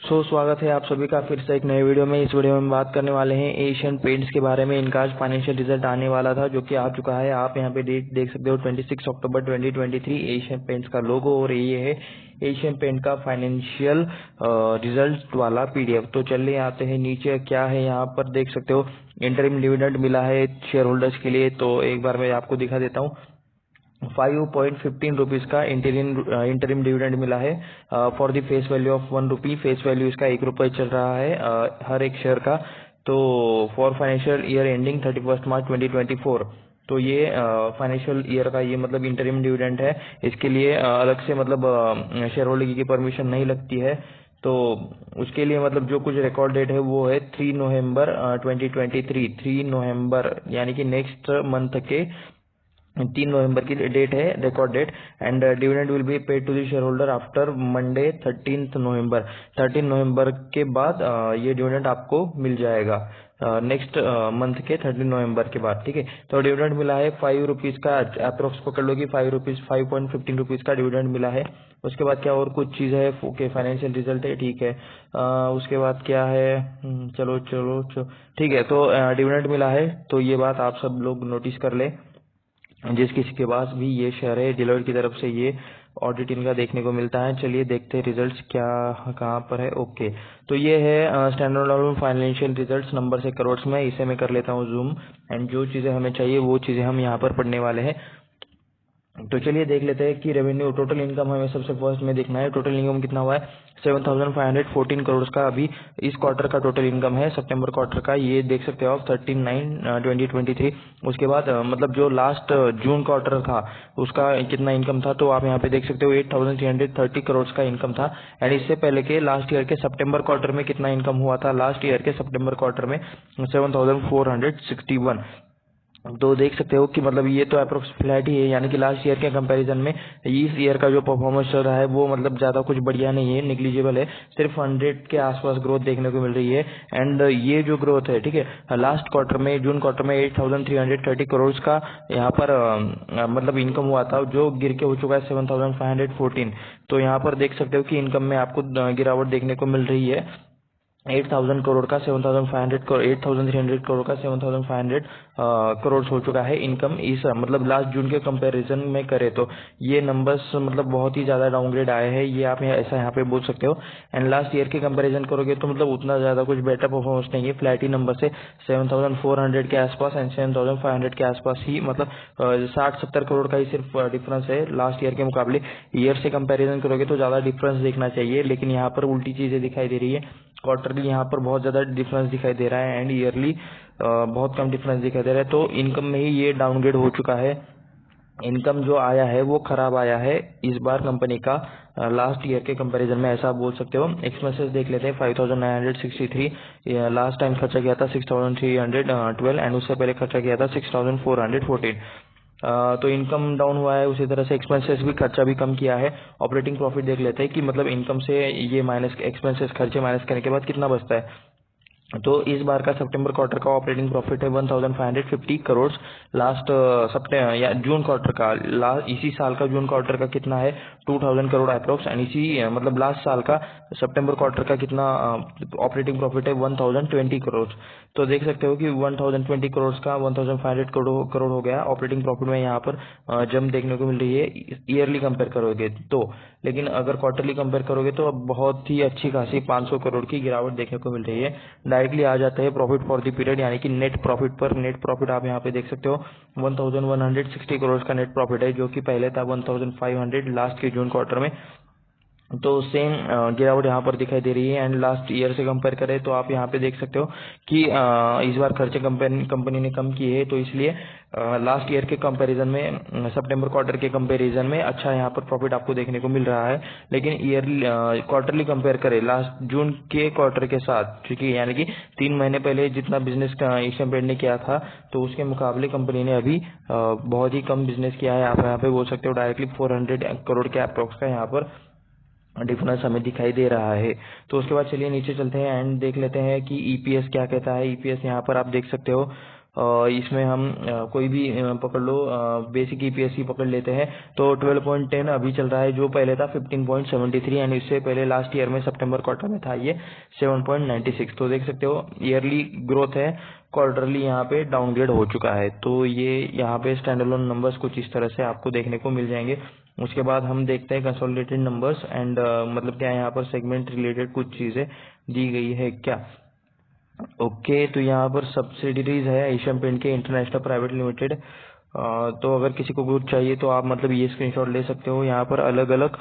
स्वागत है आप सभी का फिर से एक नए वीडियो में। इस वीडियो में हम बात करने वाले हैं एशियन पेंट्स के बारे में। इनका आज फाइनेंशियल रिजल्ट आने वाला था जो कि आ चुका है। आप यहां पे डेट देख सकते हो 26 अक्टूबर 2023। एशियन पेंट्स का लोगो और ये है एशियन पेंट का फाइनेंशियल रिजल्ट वाला पीडीएफ। तो चलिए आते हैं नीचे, क्या है यहाँ पर देख सकते हो। इंटरिम डिविडेंड मिला है शेयर होल्डर्स के लिए, तो एक बार मैं आपको दिखा देता हूँ। 5.15 रुपीज का इंटरिम डिविडेंड मिला है for the face value of 1 rupee. Face value इसका 1 रुपये चल रहा है हर एक शेयर का। तो फॉर फाइनेंशियल ईयर एंडिंग 31 मार्च 2024। तो ये फाइनेंशियल ईयर का ये मतलब इंटरिम डिविडेंड है। इसके लिए अलग से मतलब शेयर होल्डर की परमिशन नहीं लगती है। तो उसके लिए मतलब जो कुछ रिकॉर्ड डेट है वो है 3 नवंबर 2023। 3 नवंबर यानी कि नेक्स्ट मंथ के 3 नवंबर की डेट है record date. And dividend will be paid to the shareholder after Monday 13 November. 13 नवंबर के बाद ये डिविडेंड आपको मिल जाएगा नेक्स्ट मंथ के 13 नवंबर के बाद। ठीक है, तो डिविडेंड मिला है 5 रुपीज का, अप्रोक्स पकड़ लो कि 5 रुपीज 5.15 रुपीज का डिविडेंड मिला है। उसके बाद क्या और कुछ चीज है? ओके, फाइनेंशियल रिजल्ट है, ठीक है। उसके बाद क्या है? चलो ठीक है। तो डिविडेंड मिला है, तो ये बात आप सब लोग नोटिस कर ले। जिस किसी के पास भी ये शेयर है, डिलॉयट की तरफ से ये ऑडिट इनका देखने को मिलता है। चलिए देखते हैं रिजल्ट्स क्या कहाँ पर है। ओके, तो ये है standard alone financial results number से करोड़ में। इसे मैं कर लेता हूँ जूम, एंड जो चीजें हमें चाहिए वो चीजें हम यहाँ पर पढ़ने वाले हैं। तो चलिए देख लेते हैं कि रेवेन्यू टोटल इनकम हमें सबसे फर्स्ट में देखना है। टोटल इनकम कितना हुआ है? 7,514 करोड़ का अभी इस क्वार्टर का टोटल इनकम है, सितंबर क्वार्टर का। ये देख सकते हो आप 13/9/2023। उसके बाद मतलब जो लास्ट जून क्वार्टर था उसका कितना इनकम था, तो आप यहाँ पे देख सकते हो 8,330 करोड़ का इनकम था। एंड इससे पहले के लास्ट ईयर के सितंबर क्वार्टर में कितना इनकम हुआ था? लास्ट ईयर के सितंबर क्वार्टर में 7,461। तो देख सकते हो कि मतलब ये तो अप्रोक्स फ्लैट ही है, यानी कि लास्ट ईयर के कंपैरिजन में इस ईयर का जो परफॉर्मेंस चल रहा है वो मतलब ज्यादा कुछ बढ़िया नहीं है, निग्लिजिबल है। सिर्फ 100 के आसपास ग्रोथ देखने को मिल रही है। एंड ये जो ग्रोथ है, ठीक है, लास्ट क्वार्टर में जून क्वार्टर में 8,330 करोड़ का यहाँ पर मतलब इनकम हुआ था, जो गिर के हो चुका है 7,514। तो यहाँ पर देख सकते हो कि इनकम में आपको गिरावट देखने को मिल रही है। 8,000 करोड़ का 7,500 करोड़, 8,300 करोड़ का 7,500 करोड़ हो चुका है इनकम इस मतलब लास्ट जून के कंपैरिजन में करे तो ये नंबर्स मतलब बहुत ही ज्यादा डाउनग्रेड आए हैं, ये आप ऐसा यहाँ पे बोल सकते हो। एंड लास्ट ईयर के कंपैरिजन करोगे तो मतलब उतना ज्यादा कुछ बेटर परफॉर्मेंस नहीं है, फ्लैट ही नंबर से 7,400 के आसपास एंड 7,500 के आसपास ही मतलब 60-70 करोड़ का ही सिर्फ डिफरेंस है लास्ट ईयर के मुकाबले। ईयर से कंपैरिजन करोगे तो ज्यादा डिफरेंस देखना चाहिए, लेकिन यहाँ पर उल्टी चीजें दिखाई दे रही है। क्वार्टरली यहाँ पर बहुत ज्यादा डिफरेंस दिखाई दे रहा है एंड ईयरली बहुत कम डिफरेंस दिखाई दे रहा है। तो इनकम में ही ये डाउनग्रेड हो चुका है। इनकम जो आया है वो खराब आया है इस बार कंपनी का लास्ट ईयर के कंपैरिजन में, ऐसा आप बोल सकते हो। एक्सपेंसेस देख लेते हैं 5,963। लास्ट टाइम खर्चा किया था 6,312 एंड उससे पहले खर्चा किया था 6,414। तो इनकम डाउन हुआ है, उसी तरह से एक्सपेंसेस भी खर्चा भी कम किया है। ऑपरेटिंग प्रॉफिट देख लेते हैं कि मतलब इनकम से ये माइनस एक्सपेंसेस खर्चे माइनस करने के बाद कितना बचता है। तो इस बार का सितंबर क्वार्टर का ऑपरेटिंग प्रॉफिट है 1,550 करोड़। लास्ट सितंबर या जून क्वार्टर का इसी साल का जून क्वार्टर का कितना है? 2,000 करोड़ अप्रोक्स। एंड इसी मतलब लास्ट साल का सितंबर क्वार्टर का कितना ऑपरेटिंग प्रॉफिट है? 1,020 करोड़। तो देख सकते हो कि 1,020 करोड़ का 1,500 करोड़ हो गया ऑपरेटिंग प्रॉफिट में। यहाँ पर जंप देखने को मिल रही है ईयरली कंपेयर करोगे तो, लेकिन अगर क्वार्टरली कंपेयर करोगे तो अब बहुत ही अच्छी खासी 500 करोड़ की गिरावट देखने को मिल रही है। डायरेक्टली आ जाता है प्रॉफिट फॉर द पीरियड, यानी कि नेट प्रॉफिट पर। नेट प्रॉफिट आप यहाँ पे देख सकते हो 1,160 करोड़ का नेट प्रॉफिट है, जो कि पहले था 1,500 लास्ट के जून क्वार्टर में। तो सेम गिरावट यहाँ पर दिखाई दे रही है। एंड लास्ट ईयर से कंपेयर करें तो आप यहाँ पे देख सकते हो कि इस बार खर्चे कंपनी ने कम किए हैं, तो इसलिए लास्ट ईयर के कंपैरिजन में सितंबर क्वार्टर के कंपैरिजन में अच्छा यहाँ पर प्रॉफिट आपको देखने को मिल रहा है। लेकिन ईयरली क्वार्टरली कंपेयर करें लास्ट जून के क्वार्टर के साथ, ठीक है, यानी कि 3 महीने पहले जितना बिजनेस एशियन पेंट ने किया था तो उसके मुकाबले कंपनी ने अभी बहुत ही कम बिजनेस किया है। आप यहाँ पे बोल सकते हो डायरेक्टली 400 करोड़ के अप्रोक्स का यहाँ पर डिफरेंस हमें दिखाई दे रहा है। तो उसके बाद चलिए नीचे चलते हैं एंड देख लेते हैं कि ईपीएस क्या कहता है। ईपीएस यहाँ पर आप देख सकते हो इसमें हम कोई भी पकड़ लो, बेसिक ईपीएस की पकड़ लेते हैं तो 12.10 अभी चल रहा है, जो पहले था 15.73 एंड इससे पहले लास्ट ईयर में सितंबर क्वार्टर में था ये 7.96। तो देख सकते हो ईयरली ग्रोथ है, क्वार्टरली यहाँ पे डाउनग्रेड हो चुका है। तो ये यहाँ पे स्टैंड अलोन नंबर्स कुछ इस तरह से आपको देखने को मिल जाएंगे। उसके बाद हम देखते हैं कंसोलिडेटेड नंबर्स एंड मतलब क्या यहाँ पर सेगमेंट रिलेटेड कुछ चीजें दी गई है क्या। ओके, तो यहाँ पर सब्सिडीज है एशियन पेंट के इंटरनेशनल प्राइवेट लिमिटेड। तो अगर किसी को कुछ चाहिए तो आप मतलब ये स्क्रीनशॉट ले सकते हो। यहाँ पर अलग अलग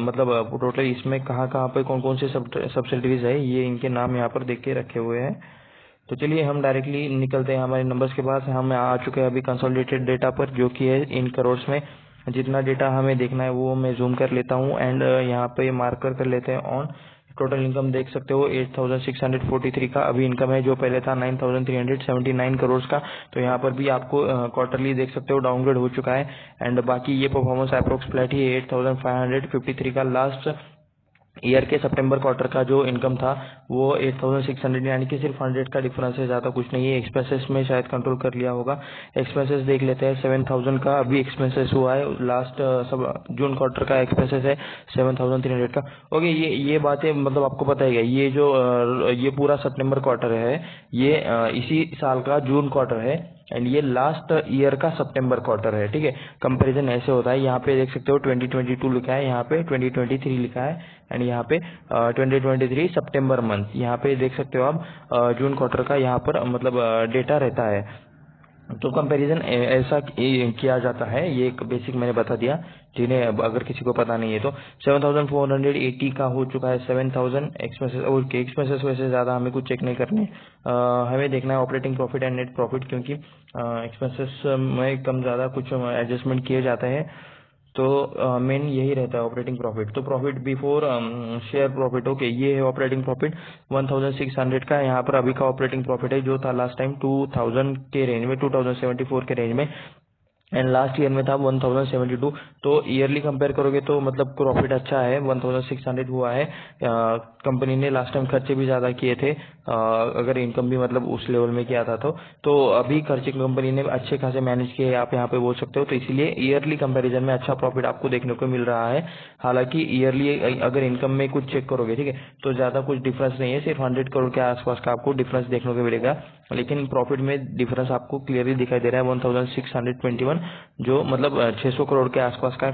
मतलब टोटल इसमें कहाँ कहाँ पे कौन कौन से सब्सिडीज है ये इनके नाम यहाँ पर देख के रखे हुए हैं। तो चलिए हम डायरेक्टली निकलते हैं हमारे नंबर्स के पास। हम आ चुके हैं अभी कंसोलिडेटेड डेटा पर, जो कि है इन करोड़ में। जितना डेटा हमें देखना है वो मैं जूम कर लेता हूँ एंड यहाँ पे मार्कर कर लेते हैं ऑन। टोटल इनकम देख सकते हो 8,643 का अभी इनकम है, जो पहले था 9,379 करोड़ का। तो यहाँ पर भी आपको क्वार्टरली देख सकते हो डाउनग्रेड हो चुका है एंड बाकी ये परफॉर्मेंस अप्रोक्स फ्लैट ही 8,553 का। लास्ट ईयर के सितंबर क्वार्टर का जो इनकम था वो 8,600, यानी कि सिर्फ 100 का डिफरेंस है, ज्यादा कुछ नहीं है। एक्सपेंसेस में शायद कंट्रोल कर लिया होगा। एक्सपेंसेस देख लेते हैं, 7,000 का अभी एक्सपेंसेस हुआ है। लास्ट सब जून क्वार्टर का एक्सपेंसेस है 7,300 का। ओके, ये बातें मतलब आपको पता ही है। ये जो ये पूरा सितंबर क्वार्टर है ये इसी साल का जून क्वार्टर है एंड ये लास्ट ईयर का सितंबर क्वार्टर है, ठीक है। कंपैरिजन ऐसे होता है। यहाँ पे देख सकते हो 2022 लिखा है, यहाँ पे 2023 लिखा है एंड यहाँ पे 2023 सितंबर मंथ, यहाँ पे देख सकते हो आप जून क्वार्टर का यहाँ पर मतलब डेटा रहता है। तो कंपैरिजन ऐसा किया जाता है। ये एक बेसिक मैंने बता दिया, जिन्हें अगर किसी को पता नहीं है तो 7,480 का हो चुका है। 7,000 एक्सपेंसेस, और एक्सपेंसेस वैसे ज्यादा हमें कुछ चेक नहीं करने, हमें देखना है operating profit and net profit, क्योंकि एक्सपेंसेस में कम ज्यादा कुछ एडजस्टमेंट किए जाते हैं। तो मेन यही रहता है ऑपरेटिंग प्रॉफिट। तो profit before share profit, okay, ये है ऑपरेटिंग प्रॉफिट 1,600 का। यहाँ पर अभी का ऑपरेटिंग प्रॉफिट है जो था लास्ट टाइम 2,000 के रेंज में, 2,074 के रेंज में एंड लास्ट ईयर में था 1,072। तो ईयरली कंपेयर करोगे तो मतलब प्रॉफिट अच्छा है, 1,600 हुआ है। कंपनी ने लास्ट टाइम खर्चे भी ज्यादा किए थे, अगर इनकम भी मतलब उस लेवल में किया था तो अभी खर्चे कंपनी ने अच्छे खासे मैनेज किए, आप यहाँ पे बोल सकते हो। तो इसीलिए ईयरली कंपैरिजन में अच्छा प्रॉफिट आपको देखने को मिल रहा है। हालांकि ईयरली अगर इनकम में कुछ चेक करोगे, ठीक है, तो ज्यादा कुछ डिफरेंस नहीं है, सिर्फ 100 करोड़ के आसपास का आपको डिफरेंस देखने को मिलेगा। लेकिन प्रॉफिट में डिफरेंस आपको क्लियरली दिखाई दे रहा है 1,621, जो मतलब 600 करोड़ के आसपास का,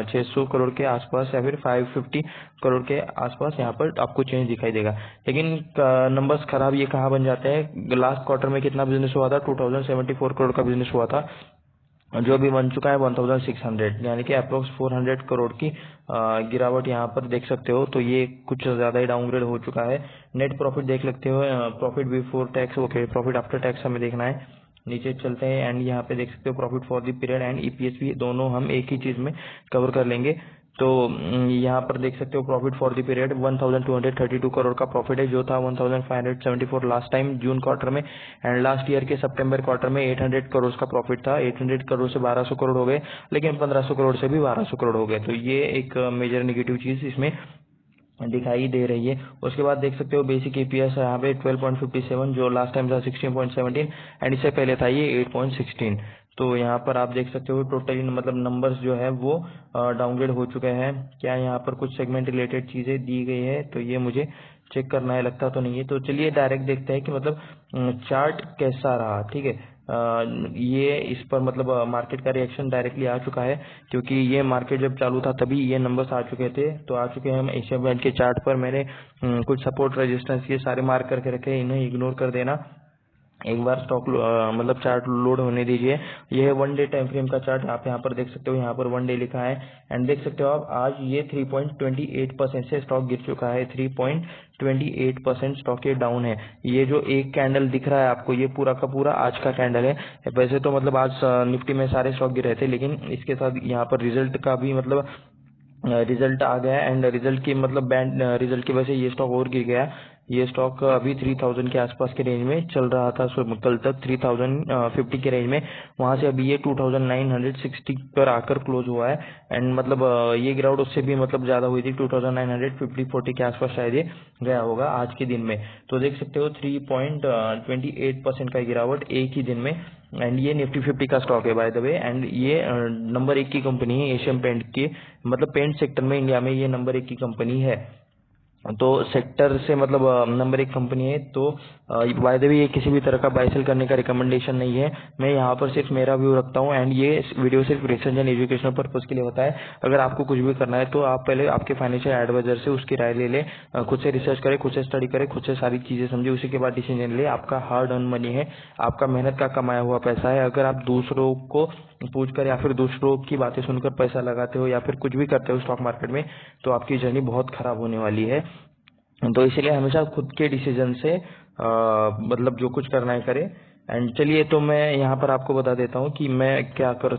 600 करोड़ के आसपास या फिर 550 करोड़ के आसपास यहाँ पर आपको चेंज दिखाई देगा। लेकिन नंबर्स खराब ये कहाँ बन जाते हैं। लास्ट क्वार्टर में कितना बिजनेस हुआ था, 2,074 करोड़ का बिजनेस हुआ था, जो अभी बन चुका है 1,600, यानी कि अप्रोक्स 400 करोड़ की गिरावट यहाँ पर देख सकते हो। तो ये कुछ ज्यादा ही डाउनग्रेड हो चुका है। नेट प्रॉफिट देख सकते हो, profit before tax, okay, profit after tax हमें देखना है। नीचे चलते हैं एंड यहाँ पे देख सकते हो profit for the period and EPS भी, दोनों हम एक ही चीज में कवर कर लेंगे। तो यहाँ पर देख सकते हो profit for the period 1,232 crore का प्रॉफिट है, जो था 1,574 लास्ट टाइम जून क्वार्टर में एंड लास्ट ईयर के सितंबर क्वार्टर में 800 करोड़ का प्रॉफिट था। 800 करोड़ से 1,200 करोड़ हो गए, लेकिन 1,500 करोड़ से भी 1,200 करोड़ हो गए। तो ये एक मेजर नेगेटिव चीज इसमें दिखाई दे रही है। उसके बाद देख सकते हो बेसिक ईपीएस यहाँ पे 12.57, जो लास्ट टाइम था 16.17 एंड इससे पहले था ये 8.16। तो यहाँ पर आप देख सकते हो टोटली मतलब नंबर्स जो है वो डाउनग्रेड हो चुके हैं। क्या यहाँ पर कुछ सेगमेंट रिलेटेड चीजें दी गई है, तो ये मुझे चेक करना है, लगता तो नहीं है। तो चलिए डायरेक्ट देखते हैं कि मतलब चार्ट कैसा रहा, ठीक है। ये इस पर मतलब मार्केट का रिएक्शन डायरेक्टली आ चुका है, क्योंकि ये मार्केट जब चालू था तभी ये नंबर्स आ चुके थे। तो आ चुके हैं हम एशिया बैंक के चार्ट पर। मैंने कुछ सपोर्ट रेजिस्टेंस ये सारे मार्क करके रखे हैं, इन्हें इग्नोर कर देना। एक बार स्टॉक मतलब चार्ट लोड होने दीजिए। ये है 1 डे टाइम फ्रेम का चार्ट, आप यहाँ पर देख सकते हो, यहाँ पर 1 डे लिखा है एंड देख सकते हो आप आज ये 3.28% से स्टॉक गिर चुका है। 3.28% स्टॉक ये डाउन है। ये जो एक कैंडल दिख रहा है आपको, ये पूरा का पूरा आज का कैंडल है। वैसे तो मतलब आज निफ्टी में सारे स्टॉक गिर रहे थे, लेकिन इसके साथ यहाँ पर रिजल्ट का भी मतलब रिजल्ट आ गया एंड रिजल्ट की मतलब बैंड रिजल्ट की वजह से ये स्टॉक और गिर गया। ये स्टॉक अभी 3000 के आसपास के रेंज में चल रहा था कल तक 3050 के रेंज में। वहां से अभी ये 2960 पर आकर क्लोज हुआ है। एंड मतलब ये गिरावट उससे भी मतलब ज्यादा हुई थी, 2950-40 के आसपास शायद ये गया होगा आज के दिन में। तो देख सकते हो 3.28% का गिरावट एक ही दिन में। एंड ये निफ्टी 50 का स्टॉक है बाय द वे। एंड ये नंबर 1 की कंपनी है एशियन पेंट की, मतलब पेंट सेक्टर में इंडिया में ये नंबर 1 की कंपनी है। तो सेक्टर से मतलब नंबर 1 कंपनी है। तो बाय द वे ये किसी भी तरह का बाय सेल करने का रिकमेंडेशन नहीं है। मैं यहाँ पर सिर्फ मेरा व्यू रखता हूँ। एंड ये वीडियो सिर्फ रिसर्च एंड एजुकेशनल पर्पज के लिए होता है। अगर आपको कुछ भी करना है तो आप पहले आपके फाइनेंशियल एडवाइजर से उसकी राय ले लें, खुद से रिसर्च करें, खुद से स्टडी करें, खुद से सारी चीजें समझे, उसी के बाद डिसीजन ले। आपका हार्ड अर्न मनी है, आपका मेहनत का कमाया हुआ पैसा है। अगर आप दूसरों को पूछ कर या फिर दूसरों की बातें सुनकर पैसा लगाते हो या फिर कुछ भी करते हो स्टॉक मार्केट में, तो आपकी जर्नी बहुत खराब होने वाली है। तो इसलिए हमेशा खुद के डिसीजन से मतलब जो कुछ करना है करे। एंड चलिए, तो मैं यहाँ पर आपको बता देता हूँ कि मैं क्या कर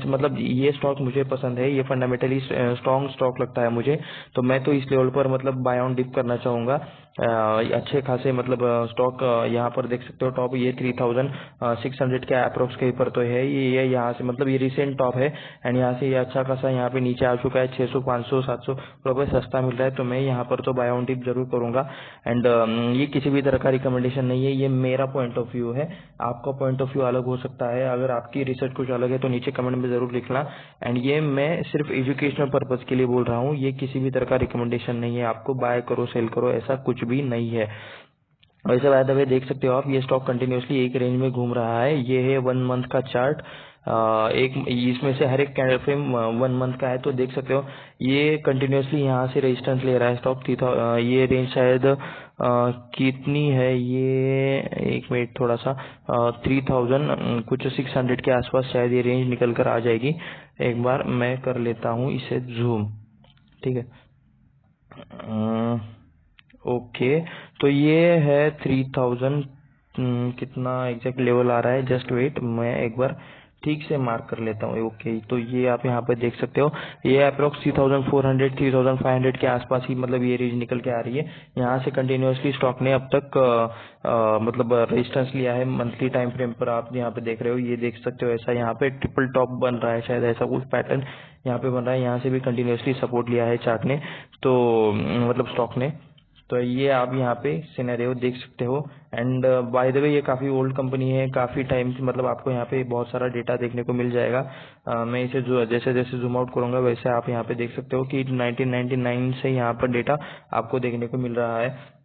मतलब ये स्टॉक मुझे पसंद है, ये फंडामेंटली स्ट्रॉन्ग स्टॉक लगता है मुझे। तो मैं तो इस लेवल पर मतलब बाय ऑन डिप करना चाहूंगा। अच्छे खासे मतलब स्टॉक यहाँ पर देख सकते हो टॉप ये 3600 के अप्रोक्स के ऊपर तो है ये यहाँ से, मतलब ये रिसेंट टॉप है। एंड यहाँ से ये अच्छा खासा यहाँ पे नीचे आ चुका है, 600 500 700 रुपए सस्ता मिल रहा है। तो मैं यहाँ पर तो बाय ऑन डिप जरूर करूंगा। एंड ये किसी भी तरह का रिकमेंडेशन नहीं है, ये मेरा पॉइंट ऑफ व्यू है। आपका पॉइंट ऑफ व्यू अलग हो सकता है, अगर आपकी रिसर्च कुछ अलग है तो नीचे कमेंट में जरूर लिखना। एंड ये मैं सिर्फ एजुकेशनल पर्पज के लिए बोल रहा हूँ, ये किसी भी तरह का रिकमेंडेशन नहीं है आपको बाय करो सेल करो, ऐसा कुछ भी नहीं है। वैसे बाय द वे देख सकते हो आप, ये स्टॉक कंटिन्यूसली एक रेंज में घूम रहा है। ये है 1 मंथ का चार्ट। एक इसमें से हर एक कैंडल फ्रेम 1 मंथ का है। तो देख सकते हो ये कंटिन्यूसली यहाँ से रेजिस्टेंस ले रहा है स्टॉक। ये रेंज शायद कितनी है ये, एक मिनट थोड़ा सा, 3000 कुछ 600 के आसपास शायद ये रेंज निकल कर आ जाएगी। एक बार मैं कर लेता हूँ इसे जूम, ठीक है। ओके, तो ये है 3000, कितना एग्जैक्ट लेवल आ रहा है, जस्ट वेट मैं एक बार ठीक से मार्क कर लेता हूँ। ओके, तो ये आप यहाँ पे देख सकते हो, ये अप्रोक्स 3400 3500 के आसपास ही मतलब ये रेंज निकल के आ रही है। यहाँ से कंटिन्यूसली स्टॉक ने अब तक मतलब रेजिस्टेंस लिया है मंथली टाइम फ्रेम पर। आप यहाँ पे देख रहे हो, ये देख सकते हो ऐसा यहाँ पे ट्रिपल टॉप बन रहा है, शायद ऐसा कुछ पैटर्न यहाँ पे बन रहा है। यहाँ से भी कंटिन्यूसली सपोर्ट लिया है चार्ट ने, तो मतलब स्टॉक ने। तो ये आप यहाँ पे सिनेरियो देख सकते हो। एंड बाय द वे ये काफी ओल्ड कंपनी है, काफी टाइम से मतलब आपको यहाँ पे बहुत सारा डेटा देखने को मिल जाएगा। मैं इसे जैसे जैसे जूम आउट करूंगा वैसे आप यहाँ पे देख सकते हो कि 1999 से यहाँ पर डेटा आपको देखने को मिल रहा है।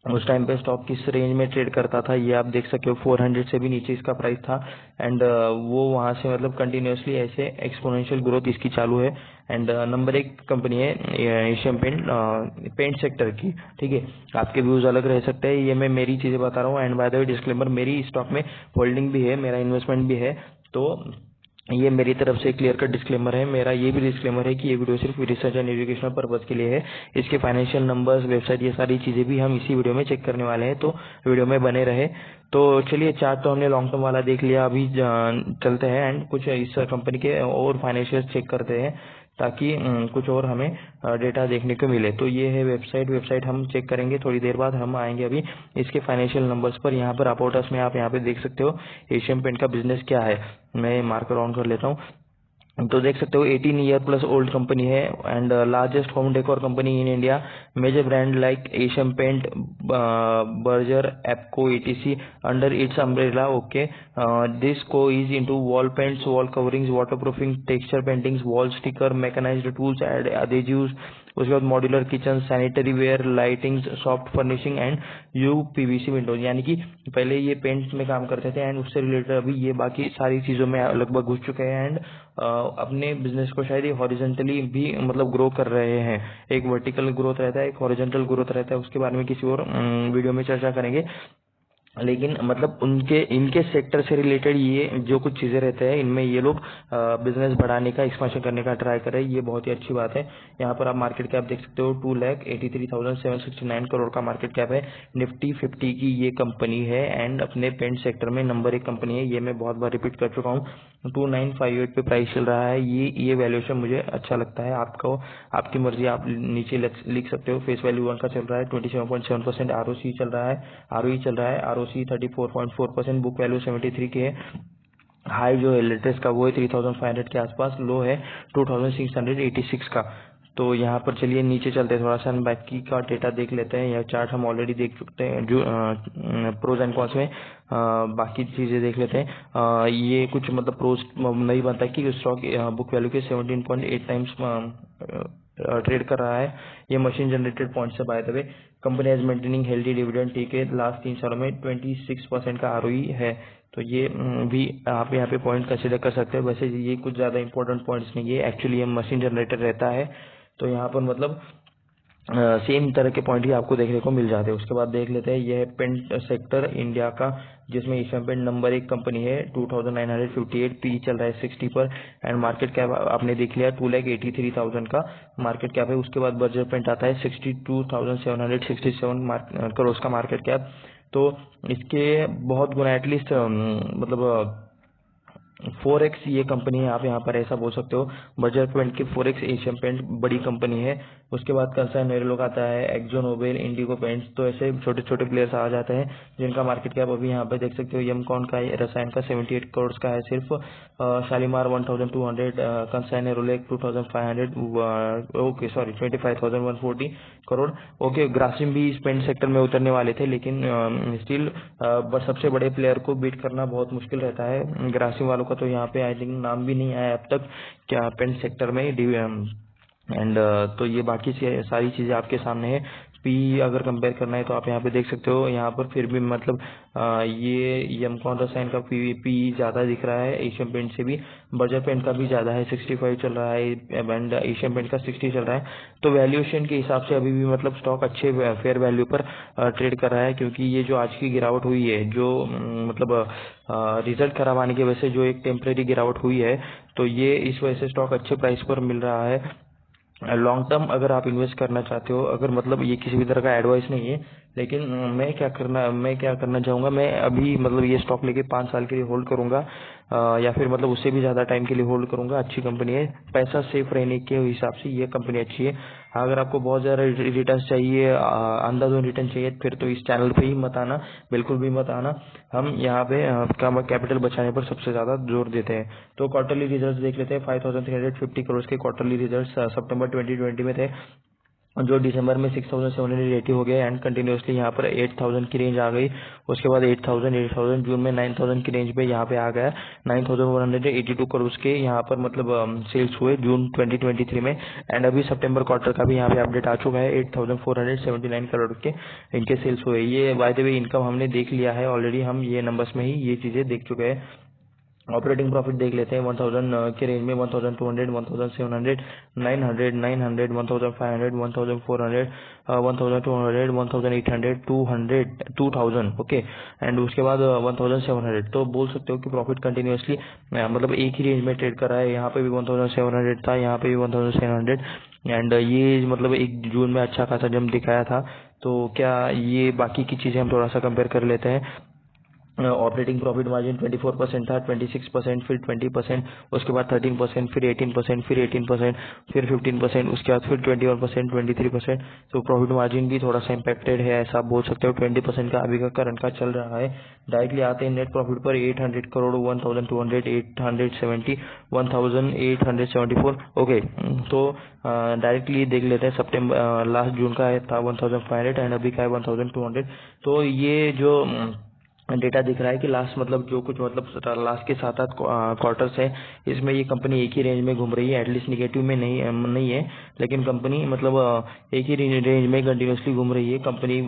उस टाइम पे स्टॉक किस रेंज में ट्रेड करता था ये आप देख सकते हो, 400 से भी नीचे इसका प्राइस था। एंड वो वहां से मतलब कंटिन्यूसली ऐसे एक्सपोनेंशियल ग्रोथ इसकी चालू है। एंड नंबर 1 कंपनी है एशियन पेंट सेक्टर की, ठीक है। आपके व्यूज अलग रह सकते हैं, ये मैं मेरी चीजें बता रहा हूँ। And bye the way disclaimer, मेरी स्टॉक में होल्डिंग भी है, मेरा इन्वेस्टमेंट भी है। तो ये मेरी तरफ से क्लियर कट डिस्क्लेमर है। मेरा ये भी डिस्क्लेमर है कि ये वीडियो सिर्फ रिसर्च एंड एजुकेशनल पर्पज के लिए है। इसके फाइनेंशियल नंबर्स, वेबसाइट, ये सारी चीजें भी हम इसी वीडियो में चेक करने वाले हैं, तो वीडियो में बने रहे। तो चलिए, चार्ट तो हमने लॉन्ग टर्म वाला देख लिया, अभी चलते हैं एंड कुछ इस कंपनी के और फाइनेंशियल चेक करते हैं, ताकि कुछ और हमें डेटा देखने को मिले। तो ये है वेबसाइट हम चेक करेंगे थोड़ी देर बाद। हम आएंगे अभी इसके फाइनेंशियल नंबर्स पर। यहाँ पर अबाउट अस में आप यहाँ पे देख सकते हो एशियन पेंट का बिजनेस क्या है। मैं मार्कर ऑन कर लेता हूँ। तो देख सकते हो 18 ईयर प्लस ओल्ड कंपनी है and largest home decor company in India. Major brand like Asian paint, Berger, Apco, etc under its umbrella. Okay, this को is into wall paints, wall coverings, waterproofing, texture paintings, wall sticker, mechanised tools, adhesives, उसके बाद modular kitchen, sanitary ware, lighting, soft furnishing and UPVC windows. यानी कि पहले ये paint में काम करते थे एंड उससे रिलेटेड अभी ये बाकी सारी चीजों में लगभग घुस चुके हैं। एंड अपने बिजनेस को शायद ये हॉरिजॉन्टली भी मतलब ग्रो कर रहे हैं। एक वर्टिकल ग्रोथ रहता है, एक हॉरिजॉन्टल ग्रोथ रहता है, उसके बारे में किसी और वीडियो में चर्चा करेंगे। लेकिन मतलब इनके सेक्टर से रिलेटेड ये जो कुछ चीजें रहते हैं, इनमें ये लोग बिजनेस बढ़ाने का, एक्सपेंशन करने का ट्राई कर रहे हैं, ये बहुत ही अच्छी बात है। यहाँ पर आप मार्केट कैप देख सकते हो, 2,83,769 करोड़ का मार्केट कैप है। निफ्टी 50 की ये कंपनी है एंड अपने पेंट सेक्टर में नंबर 1 कंपनी है। ये मैं बहुत बार रिपीट कर चुका हूँ। 2958 पे प्राइस चल रहा है। ये वैल्यूएशन मुझे अच्छा लगता है। आपको आपकी मर्जी, आप नीचे लिख सकते हो। फेस वैल्यू 1 का चल रहा है 27.7%, ROC चल रहा है, ROE चल रहा है, ROC 34.4%, बुक वैल्यू 73 की है। हाई जो है लेटेस्ट का वो है 3500 के आसपास, लो है 2686 का। तो यहाँ पर चलिए नीचे चलते हैं, थोड़ा सा हम बाकी का डेटा देख लेते हैं। यह चार्ट हम ऑलरेडी देख चुके हैं, जो प्रोज एंड कॉन्स में बाकी चीज़ें देख लेते हैं। ये कुछ मतलब प्रोज नहीं बनता कि स्टॉक बुक वैल्यू के 17.8 टाइम्स ट्रेड कर रहा है। ये मशीन जनरेटेड पॉइंट से by the way. Company as maintaining healthy dividend, ठीक है। लास्ट 3 सालों में 26% का ROE है। तो ये भी आप यहाँ पे पॉइंट कंसिडर कर सकते हैं। वैसे ये कुछ ज़्यादा इंपॉर्टेंट पॉइंट्स नहीं है, एक्चुअली ये मशीन जनरेटर रहता है। तो यहाँ पर मतलब सेम तरह के पॉइंट ही आपको देखने को मिल जाते हैं। उसके बाद देख लेते हैं, यह है पेंट सेक्टर इंडिया का, जिसमें एशियन पेंट नंबर 1 कंपनी है। 2958 पी चल रहा है 60 पर, एंड मार्केट कैप आपने देख लिया 2,83,000 का मार्केट कैप है। उसके बाद बर्जर पेंट आता है 62,767 करोड़ का मार्केट कैप। तो इसके बहुत गुना एटलीस्ट मतलब 4x ये कंपनी है, आप यहाँ पर ऐसा बोल सकते हो। बर्जर पेंट की 4x एशियन पेंट बड़ी कंपनी है। उसके बाद कंसर्न एरोलॉग आता है, एक्जो नोबेल, इंडिगो पेंट्स। तो ऐसे छोटे छोटे प्लेयर्स आ जाते हैं जिनका मार्केट कैप अभी यहाँ पे देख सकते हो। यमकॉन का रसायन का 78 करोड़ का है सिर्फ। Shalimar 1200, Kansai Nerolac 2500, okay sorry 25,140 crore. Okay, Grasim भी इस पेंट सेक्टर में उतरने वाले थे, लेकिन स्टिल सबसे बड़े प्लेयर को बीट करना बहुत मुश्किल रहता है। ग्रासिम वालों का तो यहाँ पे आई थिंक नाम भी नहीं आया अब तक क्या पेंट सेक्टर में। एंड तो ये बाकी सारी चीज़ें आपके सामने है। पी अगर कंपेयर करना है तो आप यहाँ पे देख सकते हो। यहाँ पर फिर भी मतलब ये यमकॉन रसायन का पी ज़्यादा दिख रहा है एशियन पेंट से भी। बर्जर पेंट का भी ज़्यादा है, 65 चल रहा है, एंड एशियन पेंट का 60 चल रहा है। तो वैल्यूएशन के हिसाब से अभी भी मतलब स्टॉक अच्छे फेयर वैल्यू पर ट्रेड कर रहा है, क्योंकि ये जो आज की गिरावट हुई है, जो मतलब रिजल्ट खराब आने की वजह से जो एक टेम्परेरी गिरावट हुई है, तो ये इस वजह से स्टॉक अच्छे प्राइस पर मिल रहा है। लॉन्ग टर्म अगर आप इन्वेस्ट करना चाहते हो, अगर मतलब ये किसी भी तरह का एडवाइस नहीं है, लेकिन मैं क्या करना चाहूँगा, मैं अभी मतलब ये स्टॉक लेके 5 साल के लिए होल्ड करूँगा, या फिर मतलब उससे भी ज़्यादा टाइम के लिए होल्ड करूँगा। अच्छी कंपनी है, पैसा सेफ रहने के हिसाब से ये कंपनी अच्छी है। अगर आपको बहुत ज़्यादा रिटर्न चाहिए, अंधाधुंध रिटर्न चाहिए, फिर तो इस चैनल पे ही मत आना, बिल्कुल भी मत आना। हम यहाँ पे कैपिटल बचाने पर सबसे ज़्यादा जोर देते हैं। तो क्वार्टरली रिजल्ट्स देख लेते हैं। 5,350 करोड़ के क्वार्टरली रिजल्ट्स सितंबर 2020 में थे, जो दिसंबर में 6,780 हो गए, एंड कंटिन्यूसली यहाँ पर 8,000 की रेंज आ गई। उसके बाद 8,000 जून में 9,000 की रेंज पे यहाँ पे आ गया। 9,182 करोड़ के यहाँ पर मतलब सेल्स हुए जून 2023 में। एंड अभी सितंबर क्वार्टर का भी यहाँ पे अपडेट आ चुका है, 8,479 करोड़ के इनके सेल्स हुए। ये बाय द वे इनकम हमने देख लिया है ऑलरेडी, हम ये नंबर्स में ही ये चीज़ें देख चुके हैं। ऑपरेटिंग प्रॉफिट देख लेते हैं। 1,000 के रेंज में 1,200, 1,700, 900, 900, 1,500, 1,400, 1,200, 1,800, 200, 2,000, ओके। एंड उसके बाद 1,700। तो बोल सकते हो कि प्रॉफिट कंटिन्यूसली मतलब एक ही रेंज में ट्रेड कर रहा है। यहाँ पे भी 1,700 था, यहाँ पे भी 1,700, एंड ये मतलब एक जून में अच्छा खासा जंप दिखाया था। तो क्या ये बाकी की चीज़ें हम थोड़ा सा कंपेयर कर लेते हैं। ऑपरेटिंग प्रॉफिट मार्जिन 24% था, 26%, फिर 20%, उसके बाद 13%, फिर 18%, फिर 18%, फिर 15%, उसके बाद फिर 21%, 23%। तो प्रॉफिट मार्जिन भी थोड़ा सा इम्पैक्टेड है, ऐसा आप बोल सकते हो। 20% का अभी का करंट का चल रहा है। डायरेक्टली आते हैं नेट प्रॉफिट पर 800 करोड़, 1,200, 870, 1,874, ओके। तो डायरेक्टली देख लेते हैं। सितंबर लास्ट जून का था 1,500, एंड अभी का है 1,200। तो ये जो डेटा दिख रहा है कि लास्ट मतलब जो कुछ मतलब लास्ट के 7-8 क्वार्टर्स है, इसमें ये कंपनी एक ही रेंज में घूम रही है। एटलीस्ट निगेटिव में नहीं है, लेकिन कंपनी मतलब एक ही रेंज में कंटिन्यूसली घूम रही है। कंपनी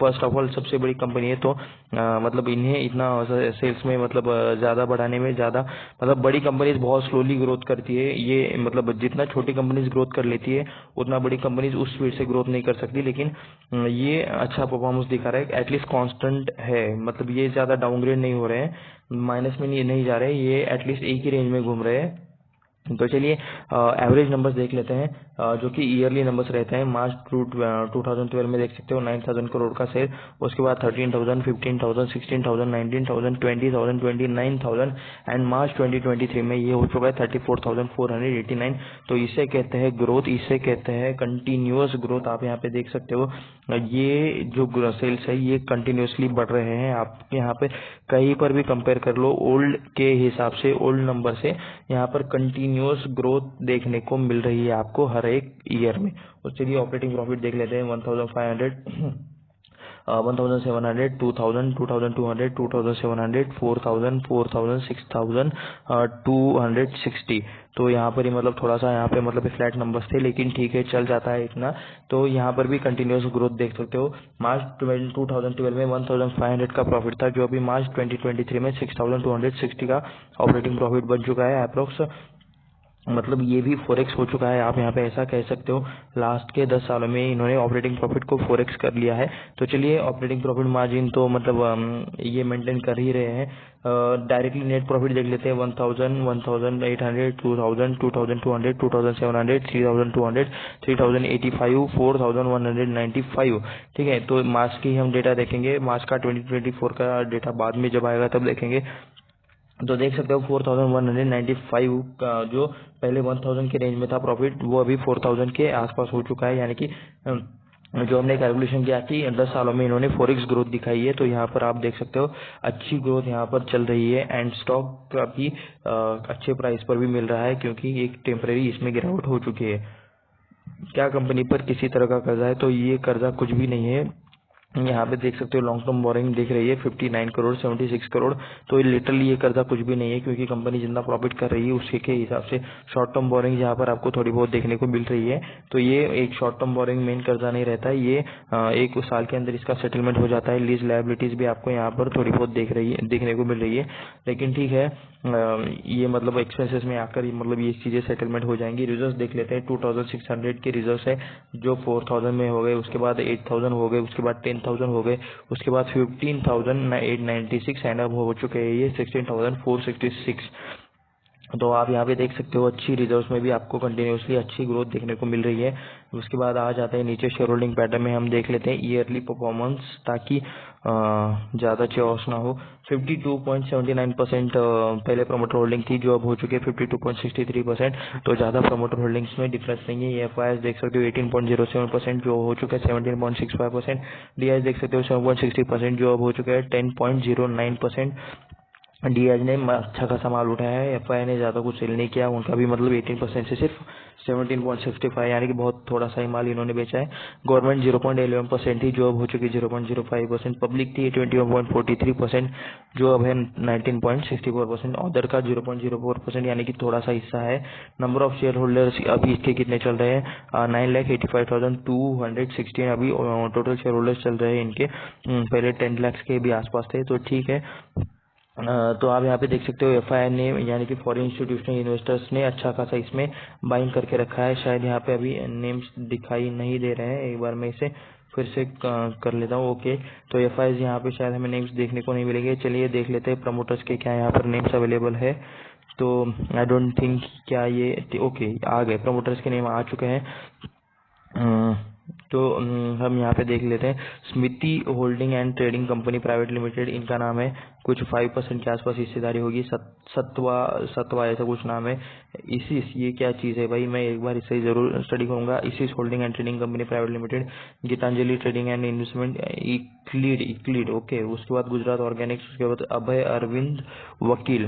फर्स्ट ऑफ ऑल सबसे बड़ी कंपनी है, तो मतलब इन्हें इतना सेल्स में मतलब ज़्यादा बढ़ाने में ज़्यादा मतलब बड़ी कंपनीज बहुत स्लोली ग्रोथ करती है। ये मतलब जितना छोटी कंपनीज ग्रोथ कर लेती है, उतना बड़ी कंपनीज उस स्पीड से ग्रोथ नहीं कर सकती। लेकिन ये अच्छा परफॉर्मेंस दिखा रहा है, एटलीस्ट कांस्टेंट है, मतलब ये ज़्यादा डाउनग्रेड नहीं हो रहे हैं, माइनस में नहीं जा रहे, ये एटलीस्ट एक ही रेंज में घूम रहे हैं। तो चलिए एवरेज नंबर्स देख लेते हैं। जो कि ईयरली नंबर्स रहते हैं। मार्च 2012 में देख सकते हो 9,000 करोड़ का शेयर, उसके बाद 13,000, 15,000, 16,000, 19,000, 20,000, 29,000 एंड मार्च 2023 में ये हो चुका है 34,489। तो इसे कहते हैं ग्रोथ, इसे कहते हैं कंटिन्यूअस ग्रोथ। आप यहाँ पे देख सकते हो ये जो सेल्स है ये कंटिन्यूअसली बढ़ रहे हैं। आप यहाँ पे कहीं पर भी कंपेयर कर लो ओल्ड के हिसाब से, ओल्ड नंबर से, यहाँ पर कंटिन्यूअस ग्रोथ देखने को मिल रही है आपको हर एक ईयर में। और चलिए ऑपरेटिंग प्रॉफिट देख लेते हैं। 1,500, 1,700, 2,000, 2,200, 2,700, 4,000, 4,000, 6,000, 260। तो यहाँ पर ही मतलब थोड़ा सा यहाँ पे मतलब फ्लैट नंबर्स थे, लेकिन ठीक है चल जाता है इतना। तो यहाँ पर भी कंटिन्यूअस ग्रोथ देख सकते हो। मार्च 2012 में 1,500 का प्रॉफिट था, जो अभी मार्च 2023 में 6,260 का ऑपरेटिंग प्रॉफिट बन चुका है अप्रोक्स। मतलब ये भी 4x हो चुका है। आप यहाँ पे ऐसा कह सकते हो लास्ट के 10 सालों में इन्होंने ऑपरेटिंग प्रॉफिट को 4x कर लिया है। तो चलिए ऑपरेटिंग प्रॉफिट मार्जिन तो मतलब ये मेंटेन कर ही रहे हैं। डायरेक्टली नेट प्रॉफिट देख लेते हैं। 1,000, 1,800, 2,000, 2,200, 2,700, 3,200, 3,085, 4,195। ठीक है, तो मार्च की हम डेटा देखेंगे। मार्च का 2024 का डेटा बाद में जब आएगा तब देखेंगे। तो देख सकते हो 4,195 का जो पहले 1,000 के रेंज में था प्रॉफिट, वो अभी 4,000 के आसपास हो चुका है। यानी कि जो हमने कैलकुलेशन किया कि 10 सालों में इन्होंने 4x ग्रोथ दिखाई है। तो यहाँ पर आप देख सकते हो अच्छी ग्रोथ यहाँ पर चल रही है एंड स्टॉक अभी अच्छे प्राइस पर भी मिल रहा है, क्योंकि एक टेम्परेरी इसमें गिरावट हो चुकी है। क्या कंपनी पर किसी तरह का कर्जा है? तो ये कर्जा कुछ भी नहीं है। यहाँ पे देख सकते हो लॉन्ग टर्म बोरिंग दिख रही है 59 करोड़, 76 करोड़। तो लिटरली ये कर्जा कुछ भी नहीं है, क्योंकि कंपनी जितना प्रॉफिट कर रही है उसके के हिसाब से शॉर्ट टर्म बोरिंग यहाँ पर आपको थोड़ी बहुत देखने को मिल रही है। तो ये एक शॉर्ट टर्म बोरिंग मेन कर्जा नहीं रहता है, ये एक साल के अंदर इसका सेटलमेंट हो जाता है। लीज लायबिलिटीज भी आपको यहाँ पर थोड़ी बहुत देखने को मिल रही है। लेकिन ठीक है, ये मतलब एक्सपेंसेस में आकर मतलब ये चीजें सेटलमेंट हो जाएंगी। रिजर्व देख लेते हैं। 2,600 के रिजर्व है, जो 4,000 में हो गए, उसके बाद 8,000 हो गए, उसके बाद 10,000 हो गए, उसके बाद 15,896 एंड अब हो चुके हैं ये 16,466। तो आप यहाँ पे देख सकते हो अच्छी रिजर्व्स में भी आपको कंटिन्यूसली अच्छी ग्रोथ देखने को मिल रही है। उसके बाद आ जाते हैं नीचे शेयर होल्डिंग पैटर्न में। हम देख लेते हैं ईयरली परफॉर्मेंस, ताकि ज़्यादा चौस ना हो। 52.79% पहले प्रमोटर होल्डिंग थी, जो अब हो चुकी है 52.63%। तो ज़्यादा प्रमोटर होल्डिंग्स में डिफरेंस नहीं है। ये FIS देख सकते हो 18.07%, जो हो चुका है 17.65%। DIS देख सकते हो 7.60%, जो अब हो चुका है 10.09%। डीएज ने अच्छा खासा माल उठाया है। FI ने ज्यादा कुछ सेल नहीं किया, उनका भी मतलब 18% से सिर्फ 17.65, यानी कि बहुत थोड़ा सा ही माल इन्होंने बेचा है। गवर्नमेंट 0.11% थी, जो अब हो चुकी 0.05%। पब्लिक थी 21.43%, जो अब है 19.64%। अदर का 0.04%, यानी कि थोड़ा सा हिस्सा है। नंबर ऑफ शेयर होल्डर्स अभी इसके कितने चल रहे हैं? 9,85,216 अभी टोटल शेयर होल्डर्स चल रहे हैं इनके। पहले 10 लाख के भी आसपास थे। तो ठीक है, तो आप यहाँ पे देख सकते हो FI ने, यानी कि फॉरेन इंस्टीट्यूशनल इन्वेस्टर्स ने अच्छा खासा इसमें बाइंग करके रखा है। शायद यहाँ पे अभी नेम्स दिखाई नहीं दे रहे हैं, एक बार मैं इसे फिर से कर लेता हूँ। ओके, तो FI यहाँ पे शायद हमें नेम्स देखने को नहीं मिलेंगे। चलिए देख लेते हैं प्रमोटर्स के क्या यहाँ पर नेम्स अवेलेबल है। तो आई डोंट थिंक क्या ये ओके आ गए, प्रमोटर्स के नेम आ चुके हैं। तो हम यहाँ पे देख लेते हैं। Smiti holding and trading company private limited इनका नाम है। कुछ 5% के आसपास हिस्सेदारी होगी। सत्वा ऐसा कुछ नाम है। इसिस, ये क्या चीज़ है भाई? मैं एक बार इसे जरूर स्टडी करूंगा। Isis holding and trading company private limited. Gitanjali trading and investment, इक्लीड ओके। उसके बाद गुजरात ऑर्गेनिक्स, उसके बाद अभय अरविंद वकील।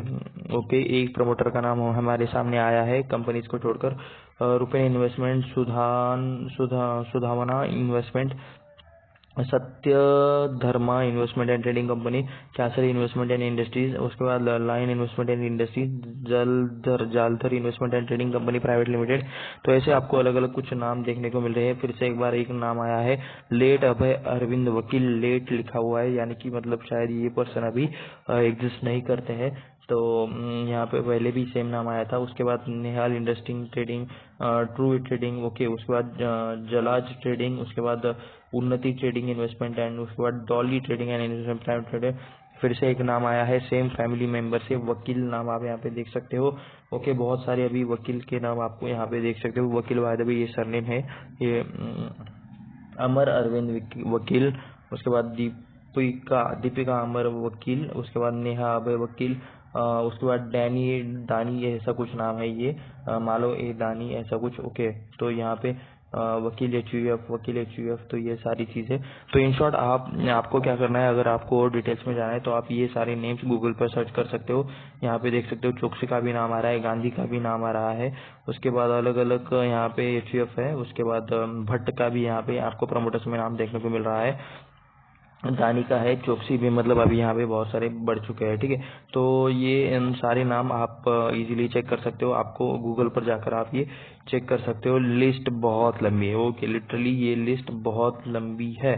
ओके, एक प्रमोटर का नाम हमारे सामने आया है कंपनीज को छोड़कर। Rupen investment, Sudhavana investment, Satya Dharma investment and trading company, Kesari investment and industries, उसके बाद line investment and industries, Jaldhar investment and trading company private limited. तो ऐसे आपको अलग अलग कुछ नाम देखने को मिल रहे हैं। फिर से एक बार एक नाम आया है, लेट अभय अरविंद वकील। लेट लिखा हुआ है, यानी कि मतलब शायद ये पर्सन अभी एग्जिस्ट नहीं करते हैं। तो यहाँ पे पहले भी सेम नाम आया था। उसके बाद निहाल इंडस्ट्रिंग ट्रेडिंग, ट्रू ट्रेडिंग ओके। उसके बाद जलाज ट्रेडिंग, उसके बाद उन्नति ट्रेडिंग इन्वेस्टमेंट एंड, उसके बाद Dolly trading and investment private limited. फिर से एक नाम आया है सेम फैमिली मेंबर से, वकील नाम आप यहाँ पे देख सकते हो। ओके, बहुत सारे अभी वकील के नाम आपको यहाँ पे देख सकते हो। वकील बाय द वे ये सरनेम है, ये अमर अरविंद वकील। उसके बाद दीपिका अमर वकील। उसके बाद नेहा अभय वकील। उसके बाद दानी ऐसा कुछ नाम है ये, मालो ए दानी ऐसा कुछ। ओके, तो यहाँ पे वकील एच यू एफ, तो ये सारी चीज़ें। तो इन शॉर्ट आपको क्या करना है, अगर आपको और डिटेल्स में जाना है तो आप ये सारे नेम्स गूगल पर सर्च कर सकते हो। यहाँ पे देख सकते हो चोकसी का भी नाम आ रहा है, गांधी का भी नाम आ रहा है। उसके बाद अलग अलग यहाँ पे एच है। उसके बाद भट्ट का भी यहाँ पे आपको प्रमोटर्स में नाम देखने को मिल रहा है। दानी का है, चोकसी भी मतलब अभी यहाँ पे बहुत सारे बढ़ चुके हैं। ठीक है, तो ये सारे नाम आप इजीली चेक कर सकते हो। आपको गूगल पर जाकर आप ये चेक कर सकते हो। लिस्ट बहुत लंबी है। ओके, लिटरली ये लिस्ट बहुत लंबी है।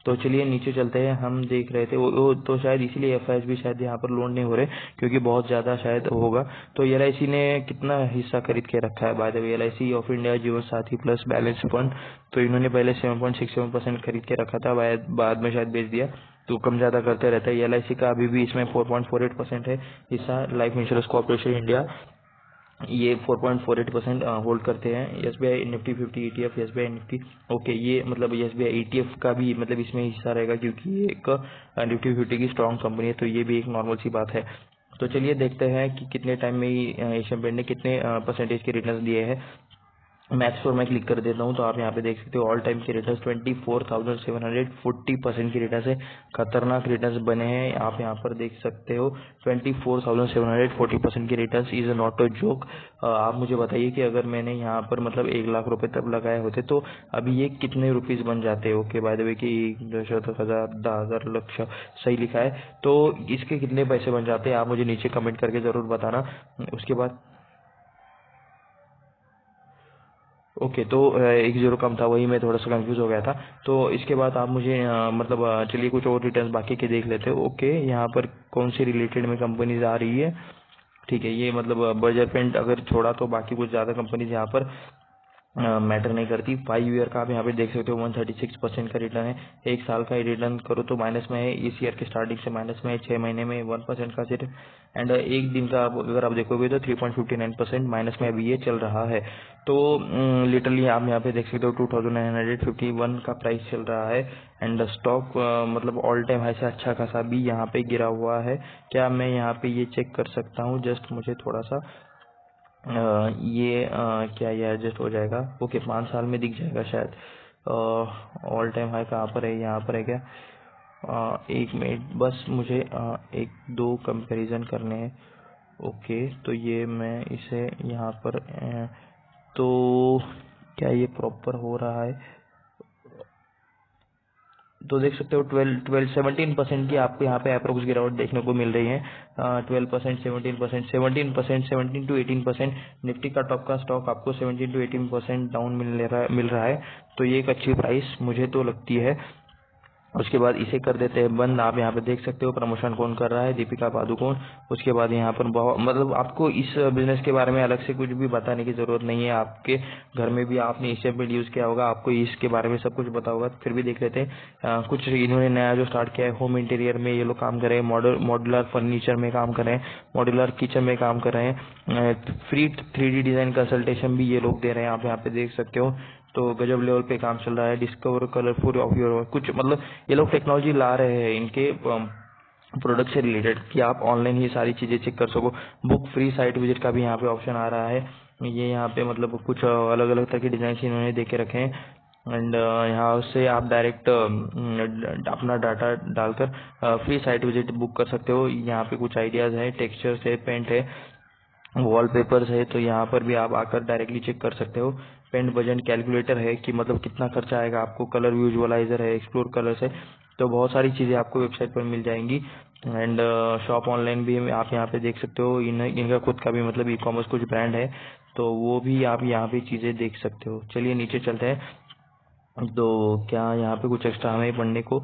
तो चलिए नीचे चलते हैं। हम देख रहे थे वो तो शायद इसीलिए एफआईएस भी शायद यहाँ पर लोड नहीं हो रहे, क्योंकि बहुत ज़्यादा शायद होगा। तो एलआईसी ने कितना हिस्सा खरीद के रखा है bye the way, LIC of India जीवन साथी प्लस बैलेंस फंड। तो इन्होंने पहले 7.67% खरीद के रखा था, बाद में शायद बेच दिया। तो कम ज़्यादा करते रहता है। एलआईसी का अभी भी इसमें 4.48% है हिस्सा। लाइफ इंश्योरेंस कॉर्पोरेशन इंडिया ये 4.48% होल्ड करते हैं। SBI Nifty 50 ETF, SBI Nifty. Okay, ये मतलब एसबीआई ETF का भी मतलब इसमें हिस्सा रहेगा, क्योंकि ये एक निफ्टी 50 की स्ट्रॉन्ग कंपनी है। तो ये भी एक नॉर्मल सी बात है। तो चलिए देखते हैं कि कितने टाइम में एशियन पेंट ने कितने परसेंटेज के रिटर्न दिए हैं। मैक्स पर मैं क्लिक कर देता हूँ तो आप यहाँ पे देख सकते हो ऑल टाइम के रिटर्न्स 24,740% की रिटर्न्स है। खतरनाक रिटर्न्स बने हैं, आप यहाँ पर देख सकते हो। 24,740% की returns is not a joke. आप मुझे बताइए कि अगर मैंने यहाँ पर मतलब 1 लाख रुपए तब लगाए होते तो अभी ये कितने रुपीज बन जाते। ओके, बाय द वे कि 10,000 10,000 लक्ष सही लिखा है, तो इसके कितने पैसे बन जाते हैं आप मुझे नीचे कमेंट करके जरूर बताना। उसके बाद ओके, तो 1 0 कम था, वही मैं थोड़ा सा कंफ्यूज हो गया था। तो इसके बाद आप मुझे मतलब चलिए कुछ और रिटर्न बाकी के देख लेते हो। ओके, यहाँ पर कौन सी रिलेटेड में कंपनीज आ रही है। ठीक है, ये मतलब बर्जर पेंट अगर छोड़ा तो बाकी कुछ ज़्यादा कंपनीज यहाँ पर मैटर नहीं करती। 5 ईयर का आप यहाँ पे देख सकते हो 136% का रिटर्न है। 1 साल का रिटर्न करो तो माइनस में है, इस ईयर के स्टार्टिंग से माइनस में है। 6 महीने में 1% का सिर्फ। एंड एक दिन का अगर आप देखोगे तो 3.59% माइनस में अभी ये चल रहा है। तो लिटरली आप यहाँ पे देख सकते हो 2,951 का प्राइस चल रहा है। एंड स्टॉक मतलब ऑल टाइम हाई से अच्छा खासा भी यहाँ पे गिरा हुआ है। क्या मैं यहाँ पे ये चेक कर सकता हूँ? जस्ट मुझे थोड़ा सा क्या ये एडजस्ट हो जाएगा? ओके, 5 साल में दिख जाएगा शायद। ऑल टाइम हाई कहाँ पर है? यहाँ पर है क्या? एक मिनट बस मुझे एक दो कंपैरिजन करने हैं। ओके, तो ये मैं इसे यहाँ पर तो क्या ये प्रॉपर हो रहा है? तो देख सकते हो 17% की आपको यहाँ पे अप्रोक्स गिरावट देखने को मिल रही है। 12%, 17%, 17%, 17 to 18%। निफ्टी का टॉप का स्टॉक आपको 17 to 18% डाउन मिल रहा है। तो ये एक अच्छी प्राइस मुझे तो लगती है। उसके बाद इसे कर देते हैं बंद। आप यहाँ पे देख सकते हो प्रमोशन कौन कर रहा है, दीपिका पादुकोण। उसके बाद यहाँ पर बहुत मतलब आपको इस बिजनेस के बारे में अलग से कुछ भी बताने की जरूरत नहीं है। आपके घर में भी आपने एशियन पेंट यूज किया होगा, आपको इसके बारे में सब कुछ पता होगा। फिर भी देख लेते हैं। कुछ इन्होंने नया जो स्टार्ट किया है, होम इंटीरियर में ये लोग काम कर रहे हैं, मॉड्यूलर फर्नीचर में काम कर रहे हैं, मॉड्यूलर किचन में काम कर रहे हैं। फ्री 3D डिजाइन कंसल्टेशन भी ये लोग दे रहे हैं, आप यहाँ पे देख सकते हो। तो गजब लेवल पे काम चल रहा है। डिस्कवर कलरफुल ऑफ योर कुछ मतलब ये लोग टेक्नोलॉजी ला रहे हैं इनके प्रोडक्ट से रिलेटेड, कि आप ऑनलाइन ही सारी चीजें चेक कर सको। बुक फ्री साइट विजिट का भी यहाँ पे ऑप्शन आ रहा है। ये यहाँ पे मतलब कुछ अलग अलग तरह के डिजाइन इन्होंने दे के रखे हैं। एंड यहाँ से आप डायरेक्ट अपना डाटा डालकर फ्री साइट विजिट बुक कर सकते हो। यहाँ पे कुछ आइडियाज है, टेक्सचर्स है, पेंट है, वॉलपेपर्स है। तो यहाँ पर भी आप आकर डायरेक्टली चेक कर सकते हो। पेंट बजट कैलकुलेटर है कि मतलब कितना खर्चा आएगा आपको। कलर विजुअलाइजर है, एक्सप्लोर कलर्स है। तो बहुत सारी चीजें आपको वेबसाइट पर मिल जाएंगी। एंड शॉप ऑनलाइन भी आप यहाँ पे देख सकते हो। इनका खुद का भी मतलब ई-कॉमर्स कुछ ब्रांड है, तो वो भी आप यहाँ पे चीजें देख सकते हो। चलिए नीचे चलते हैं। तो क्या यहाँ पे कुछ एक्स्ट्रा हमें पढ़ने को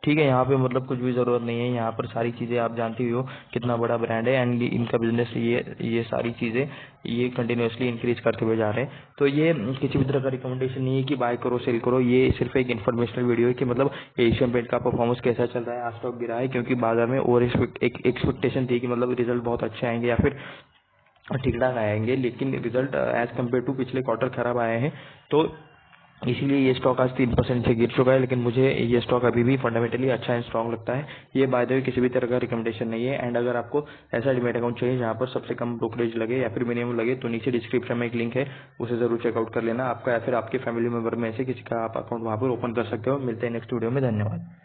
ठीक है, यहाँ पे मतलब कुछ भी ज़रूरत नहीं है, यहाँ पर सारी चीज़ें आप जानते ही हो कितना बड़ा ब्रांड है एंड इनका बिजनेस ये सारी चीज़ें ये कंटिन्यूसली इंक्रीज करते हुए जा रहे हैं। तो ये किसी भी तरह का रिकमेंडेशन नहीं है कि बाय करो सेल करो, ये सिर्फ एक इन्फॉर्मेशनल वीडियो है कि मतलब एशियन पेंट का परफॉर्मेंस कैसा चल रहा है। आज स्टॉक गिरा है क्योंकि बाजार में और एक एक्सपेक्टेशन थी कि मतलब रिजल्ट बहुत अच्छे आएंगे या फिर ठीक ठाक आएंगे, लेकिन रिजल्ट एज कम्पेयर टू पिछले क्वार्टर खराब आए हैं। तो इसीलिए ये स्टॉक आज 3% से गिर चुका है, लेकिन मुझे ये स्टॉक अभी भी फंडामेंटली अच्छा एंड स्ट्रॉन्ग लगता है। ये बाय द वे किसी भी तरह का रिकमेंडेशन नहीं है। एंड अगर आपको ऐसा डिमेट अकाउंट चाहिए जहाँ पर सबसे कम ब्रोकरेज लगे या फिर मिनिमम लगे, तो नीचे डिस्क्रिप्शन में एक लिंक है, उसे जरूर चेकआउट कर लेना। आपका या फिर आपके फैमिली मेंबर में से किसी का आप अकाउंट वहाँ पर ओपन कर सकते हो। मिलते हैं नेक्स्ट वीडियो में, धन्यवाद।